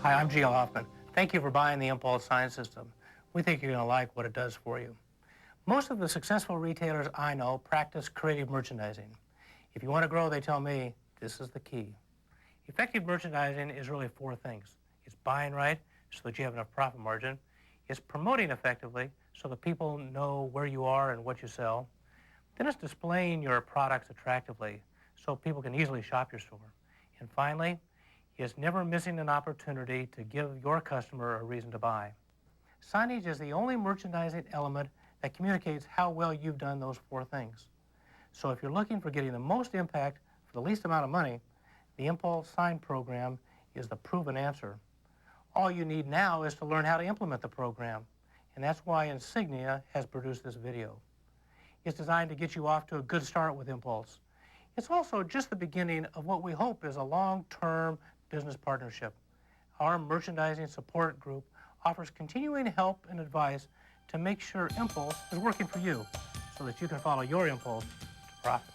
Hi, I'm Gio Hoffman. Thank you for buying the Impulse sign system. We think you're going to like what it does for you. Most of the successful retailers I know practice creative merchandising. If you want to grow, they tell me, this is the key. Effective merchandising is really four things. It's buying right so that you have enough profit margin. It's promoting effectively so that people know where you are and what you sell. Then it's displaying your products attractively so people can easily shop your store. And finally, it's never missing an opportunity to give your customer a reason to buy. Signage is the only merchandising element that communicates how well you've done those four things. So if you're looking for getting the most impact for the least amount of money, the Impulse Sign program is the proven answer. All you need now is to learn how to implement the program, and that's why Insignia has produced this video. It's designed to get you off to a good start with Impulse. It's also just the beginning of what we hope is a long-term business partnership. Our merchandising support group offers continuing help and advice to make sure Impulse is working for you so that you can follow your impulse to profit.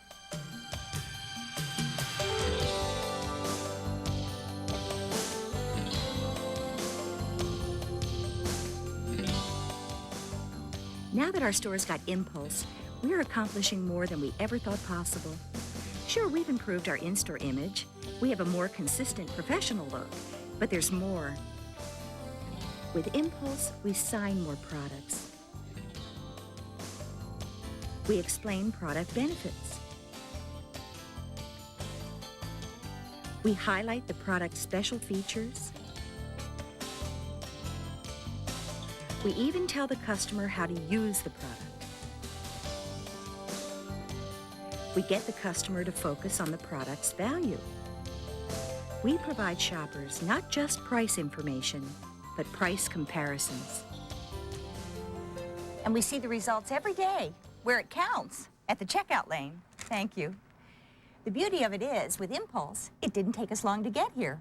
Now that our store's got Impulse, we're accomplishing more than we ever thought possible. Sure, we've improved our in-store image. We have a more consistent professional look, but there's more. With Impulse, we sign more products. We explain product benefits. We highlight the product's special features. We even tell the customer how to use the product. We get the customer to focus on the product's value. We provide shoppers not just price information, but price comparisons. And we see the results every day, where it counts, at the checkout lane. Thank you. The beauty of it is, with Impulse, it didn't take us long to get here.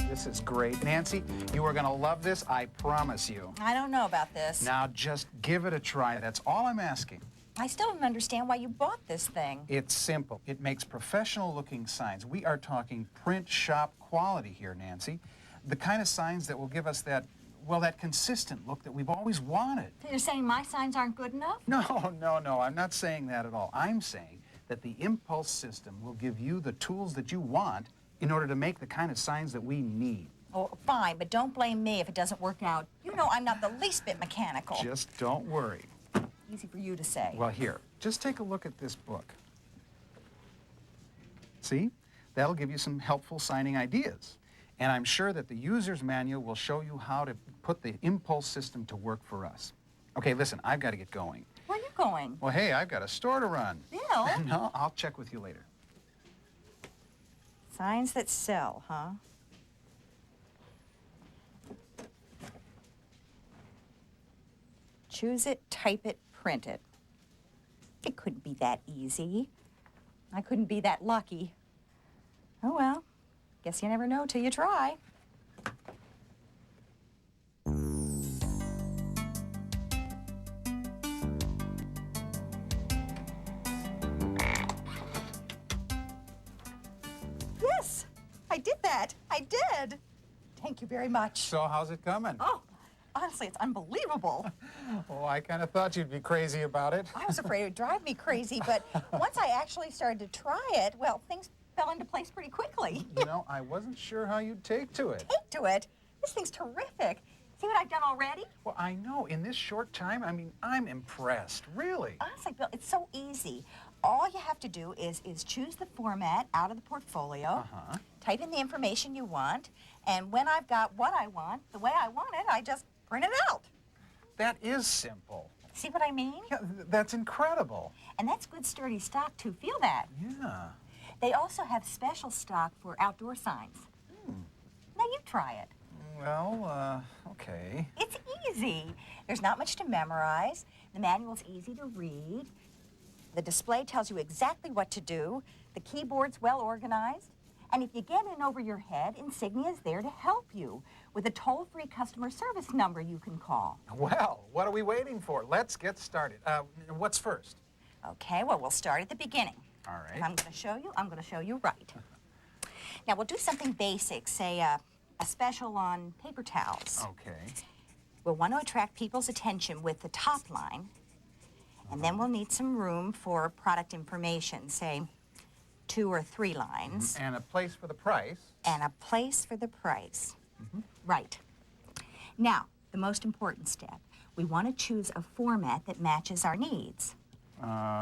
This is great. Nancy, you are going to love this, I promise you. I don't know about this. Now, just give it a try. That's all I'm asking. I still don't understand why you bought this thing. It's simple. It makes professional-looking signs. We are talking print shop quality here, Nancy. The kind of signs that will give us that, well, that consistent look that we've always wanted. So you're saying my signs aren't good enough? No, I'm not saying that at all. I'm saying that the Impulse system will give you the tools that you want in order to make the kind of signs that we need. Oh, fine, but don't blame me if it doesn't work out. You know I'm not the least bit mechanical. Just don't worry. Easy for you to say. Well, here, just take a look at this book. See? That'll give you some helpful signing ideas. And I'm sure that the user's manual will show you how to put the Impulse system to work for us. Okay, listen, I've got to get going. Where are you going? Well, hey, I've got a store to run. Bill? No, I'll check with you later. Signs that sell, huh? Choose it, type it, print it. It couldn't be that easy. I couldn't be that lucky. Oh well, guess you never know till you try. Yes, I did that. I did. Thank you very much. So how's it coming? Oh, honestly, it's unbelievable. Oh, I kind of thought you'd be crazy about it. I was afraid it would drive me crazy, but once I actually started to try it, well, things fell into place pretty quickly. You know, I wasn't sure how you'd take to it. Take to it? This thing's terrific. See what I've done already? Well, I know. In this short time, I mean, I'm impressed, really. Honestly, Bill, it's so easy. All you have to do is choose the format out of the portfolio, type in the information you want, and when I've got what I want, the way I want it, I just print it out. That is simple. See what I mean? Yeah, that's incredible. And that's good sturdy stock, too. Feel that. Yeah. They also have special stock for outdoor signs. Now you try it. Well, okay. It's easy. There's not much to memorize. The manual's easy to read. The display tells you exactly what to do. The keyboard's well organized. And if you get in over your head, Insignia's there to help you with a toll-free customer service number you can call. Well, what are we waiting for? Let's get started. What's first? Okay, well, we'll start at the beginning. All right. If I'm going to show you, I'm going to show you right. Now, we'll do something basic, say a special on paper towels. Okay. We'll want to attract people's attention with the top line, and then we'll need some room for product information, say 2 or 3 lines. And a place for the price. And a place for the price. Right. Now, the most important step. We want to choose a format that matches our needs.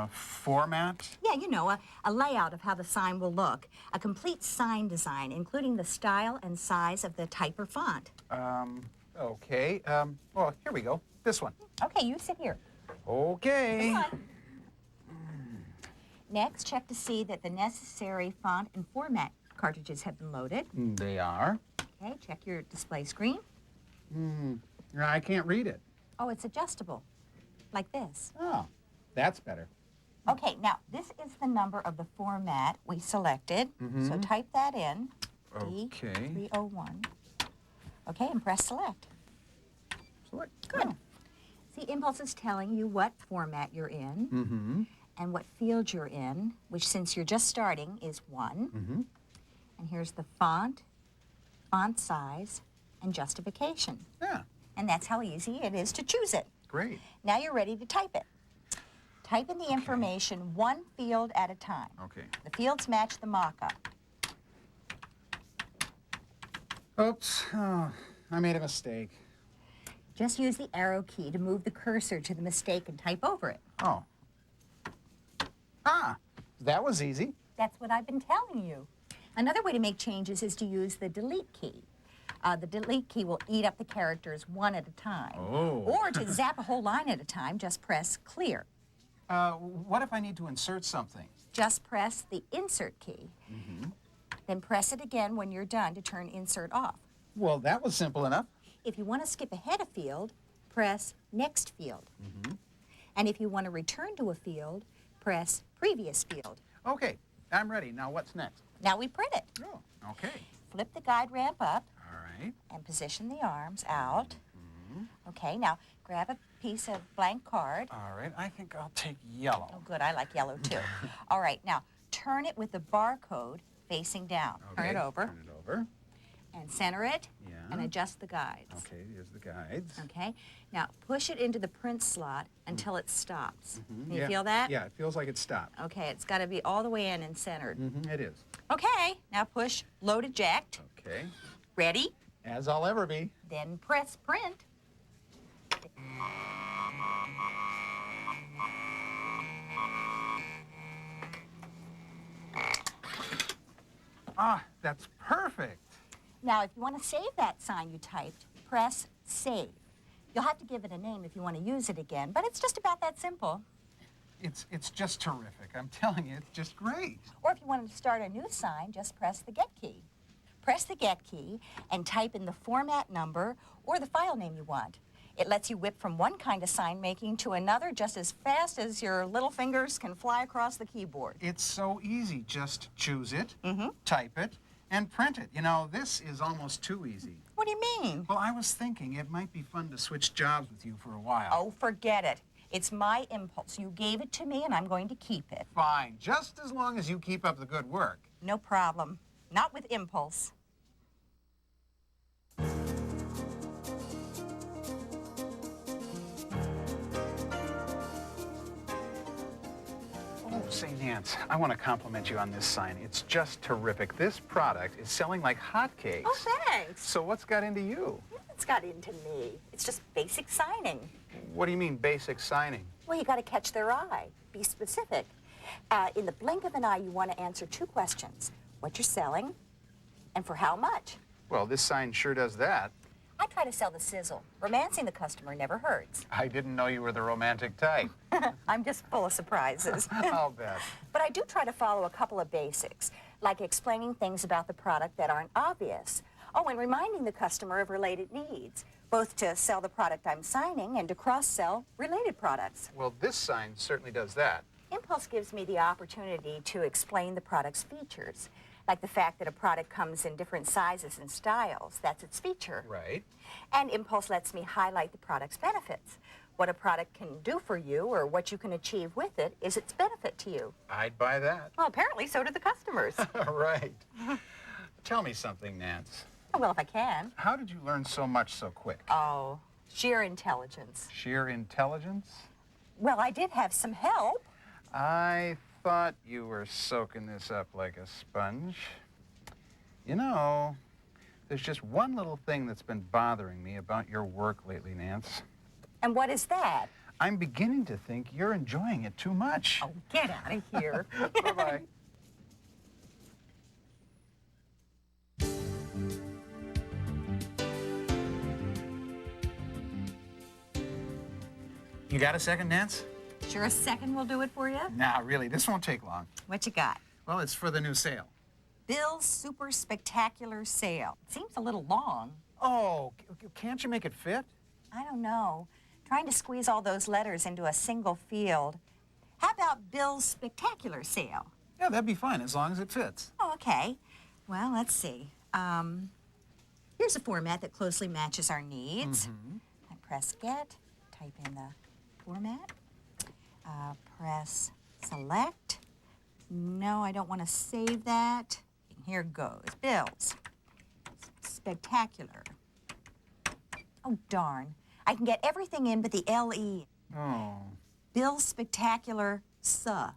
Format? Yeah, you know, a layout of how the sign will look. A complete sign design, including the style and size of the type or font. Okay. Well, here we go. This one. Okay, you sit here. Okay. Come on. Next, check to see that the necessary font and format cartridges have been loaded. They are. Okay, check your display screen. I can't read it. Oh, it's adjustable, like this. Oh, that's better. Okay, now, this is the number of the format we selected. So type that in. Okay. D301. Okay, and press select. Select. Good. See, Impulse is telling you what format you're in and what field you're in, which since you're just starting is 1. And here's the font size, and justification. Yeah, And that's how easy it is to choose it. great. Now you're ready to type it. Type in the information 1 field at a time. Okay. The fields match the mock-up. Oops. Oh, I made a mistake. Just use the arrow key to move the cursor to the mistake and type over it. Oh. Ah, that was easy. That's what I've been telling you. Another way to make changes is to use the delete key. The delete key will eat up the characters 1 at a time. Oh. Or to zap a whole line at a time, just press clear. What if I need to insert something? Just press the insert key. Then press it again when you're done to turn insert off. Well, that was simple enough. If you want to skip ahead a field, press next field. And if you want to return to a field, press previous field. Okay, I'm ready. Now what's next? Now we print it. Oh, okay. Flip the guide ramp up All right. and position the arms out. Okay, now grab a piece of blank card. All right, I think I'll take yellow. Oh, good, I like yellow too. All right, now turn it with the barcode facing down. Turn it over Turn it over. and center it Yeah. and adjust the guides. Okay, here's the guides. Okay, now push it into the print slot until it stops. Can you Yeah. feel that? Yeah, it feels like it stopped. Okay, it's got to be all the way in and centered. It is. Okay, now push load eject. Okay. Ready? As I'll ever be. Then press print. Ah, that's perfect. Now, if you want to save that sign you typed, press save. You'll have to give it a name if you want to use it again, but it's just about that simple. It's just terrific. I'm telling you, it's just great. Or if you wanted to start a new sign, just press the get key. Press the get key and type in the format number or the file name you want. It lets you whip from one kind of sign making to another just as fast as your little fingers can fly across the keyboard. It's so easy. Just choose it, type it, and print it. You know, this is almost too easy. What do you mean? Well, I was thinking it might be fun to switch jobs with you for a while. Oh, forget it. It's my impulse. You gave it to me and I'm going to keep it. Fine, just as long as you keep up the good work. No problem. Not with impulse. Oh, say, Nance, I want to compliment you on this sign. It's just terrific. This product is selling like hotcakes. Oh, thanks. So what's got into you? It's got into me. It's just basic signing. What do you mean, basic signing? Well, you got to catch their eye. Be specific. In the blink of an eye, you want to answer 2 questions. What you're selling and for how much. Well, this sign sure does that. I try to sell the sizzle. Romancing the customer never hurts. I didn't know you were the romantic type. I'm just full of surprises. I'll bet. But I do try to follow a couple of basics, like explaining things about the product that aren't obvious. Oh, and reminding the customer of related needs, both to sell the product I'm signing and to cross-sell related products. Well, this sign certainly does that. Impulse gives me the opportunity to explain the product's features, like the fact that a product comes in different sizes and styles. That's its feature. Right. And Impulse lets me highlight the product's benefits. what a product can do for you or what you can achieve with it is its benefit to you. I'd buy that. Well, apparently so do the customers. Right. Tell me something, Nance. Well, if I can. How did you learn so much so quick? Oh, sheer intelligence. Sheer intelligence? Well, I did have some help. I thought you were soaking this up like a sponge. You know, there's just one little thing that's been bothering me about your work lately, Nance. And what is that? I'm beginning to think you're enjoying it too much. Oh, get out of here. Bye-bye. You got a second, Nance? Sure, a second will do it for you? Nah, really, this won't take long. What you got? Well, it's for the new sale. Bill's Super Spectacular Sale. Seems a little long. Oh, can't you make it fit? I don't know. Trying to squeeze all those letters into a single field. How about Bill's Spectacular Sale? Yeah, that'd be fine, as long as it fits. Oh, okay. Well, let's see. Here's a format that closely matches our needs. I press Get, type in the format, press Select. No, I don't want to save that. Here goes. Bill's Spectacular. Oh, darn. I can get everything in but the L-E. Oh. Bill's Spectacular Suh.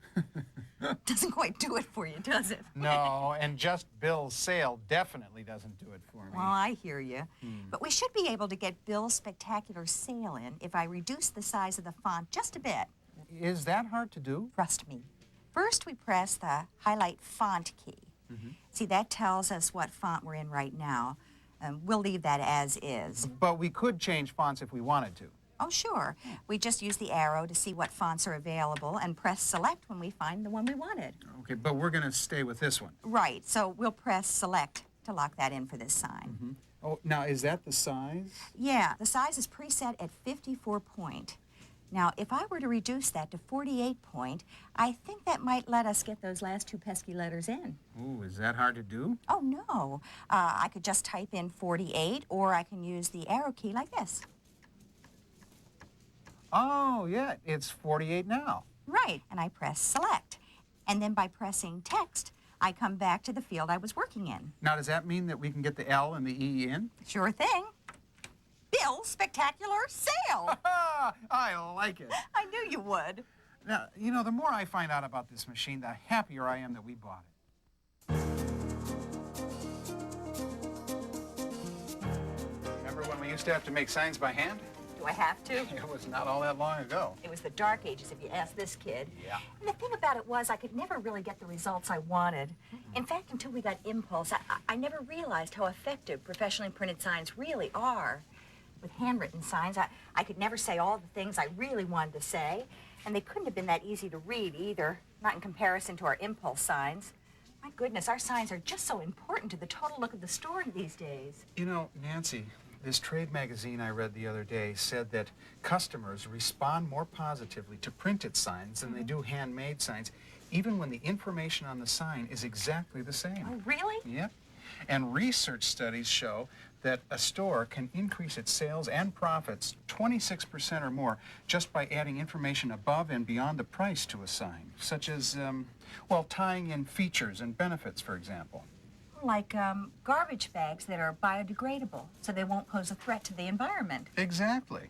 Doesn't quite do it for you, does it? No, and just Bill's sale definitely doesn't do it for me. Well, I hear you. But we should be able to get Bill's Spectacular Sale in if I reduce the size of the font just a bit. Is that hard to do? Trust me. First, we press the highlight font key. See, that tells us what font we're in right now. We'll leave that as is. But we could change fonts if we wanted to. Oh, sure. We just use the arrow to see what fonts are available and press Select when we find the one we wanted. Okay, but we're going to stay with this one. Right, so we'll press Select to lock that in for this sign. Oh, now, is that the size? Yeah, the size is preset at 54 point. Now, if I were to reduce that to 48 point, I think that might let us get those last two pesky letters in. Ooh, is that hard to do? Oh, no. I could just type in 48, or I can use the arrow key like this. Oh, yeah, it's 48 now. Right, and I press Select. And then by pressing Text, I come back to the field I was working in. Now, does that mean that we can get the L and the E in? Sure thing. Bill's Spectacular Sale. I like it. I knew you would. Now, you know, the more I find out about this machine, the happier I am that we bought it. Remember when we used to have to make signs by hand? Do I have to? It was not all that long ago. It was the dark ages, if you ask this kid. Yeah. And the thing about it was I could never really get the results I wanted. In fact, until we got Impulse, I never realized how effective professionally printed signs really are. With handwritten signs, I could never say all the things I really wanted to say, and they couldn't have been that easy to read either, not in comparison to our Impulse signs. My goodness, our signs are just so important to the total look of the store these days. You know, Nancy, this trade magazine I read the other day said that customers respond more positively to printed signs than they do handmade signs, even when the information on the sign is exactly the same. Oh, really? Yep. And research studies show that a store can increase its sales and profits 26% or more just by adding information above and beyond the price to a sign, such as, well, tying in features and benefits, for example. Like garbage bags that are biodegradable, so they won't pose a threat to the environment. Exactly.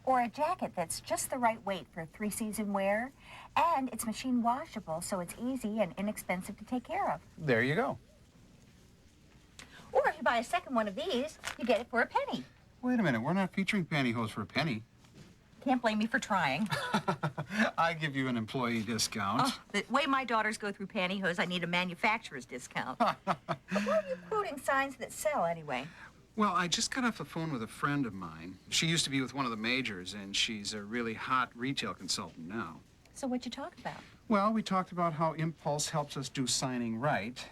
Or a jacket that's just the right weight for three-season wear, and it's machine washable, so it's easy and inexpensive to take care of. There you go. Or if you buy a second one of these, you get it for a penny. Wait a minute, we're not featuring pantyhose for a penny. Can't blame me for trying. I give you an employee discount. Oh, the way my daughters go through pantyhose, I need a manufacturer's discount. But why are you quoting signs that sell anyway? Well, I just got off the phone with a friend of mine. She used to be with one of the majors, and she's a really hot retail consultant now. So what'd you talk about? Well, we talked about how Impulse helps us do signing right.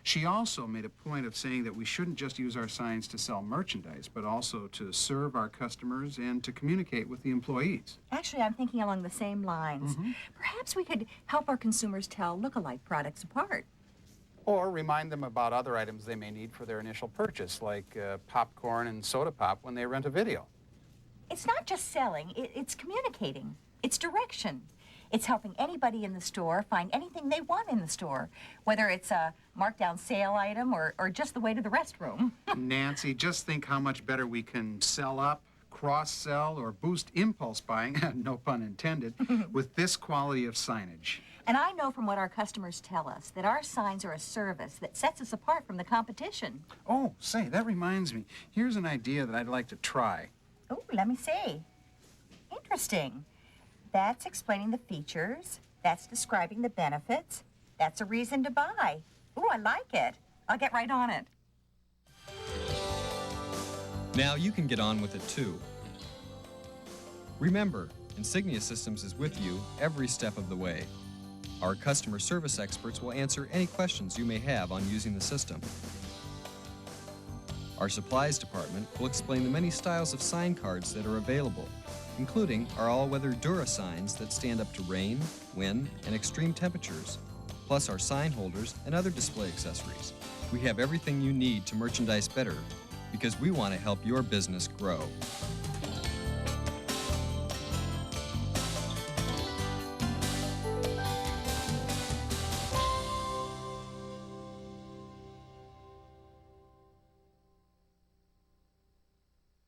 She also made a point of saying that we shouldn't just use our signs to sell merchandise, but also to serve our customers and to communicate with the employees. Actually, I'm thinking along the same lines. Perhaps we could help our consumers tell look-alike products apart. Or remind them about other items they may need for their initial purchase, like popcorn and soda pop when they rent a video. It's not just selling, it's communicating. It's direction. It's helping anybody in the store find anything they want in the store, whether it's a markdown sale item or just the way to the restroom. Nancy, just think how much better we can sell up, cross-sell, or boost impulse buying, no pun intended, with this quality of signage. And I know from what our customers tell us that our signs are a service that sets us apart from the competition. Oh, say, that reminds me. Here's an idea that I'd like to try. Oh, let me see. Interesting. That's explaining the features. That's describing the benefits. That's a reason to buy. Ooh, I like it. I'll get right on it. Now you can get on with it too. Remember, Insignia Systems is with you every step of the way. Our customer service experts will answer any questions you may have on using the system. Our supplies department will explain the many styles of sign cards that are available, including our all-weather Dura signs that stand up to rain, wind, and extreme temperatures, plus our sign holders and other display accessories. We have everything you need to merchandise better because we want to help your business grow.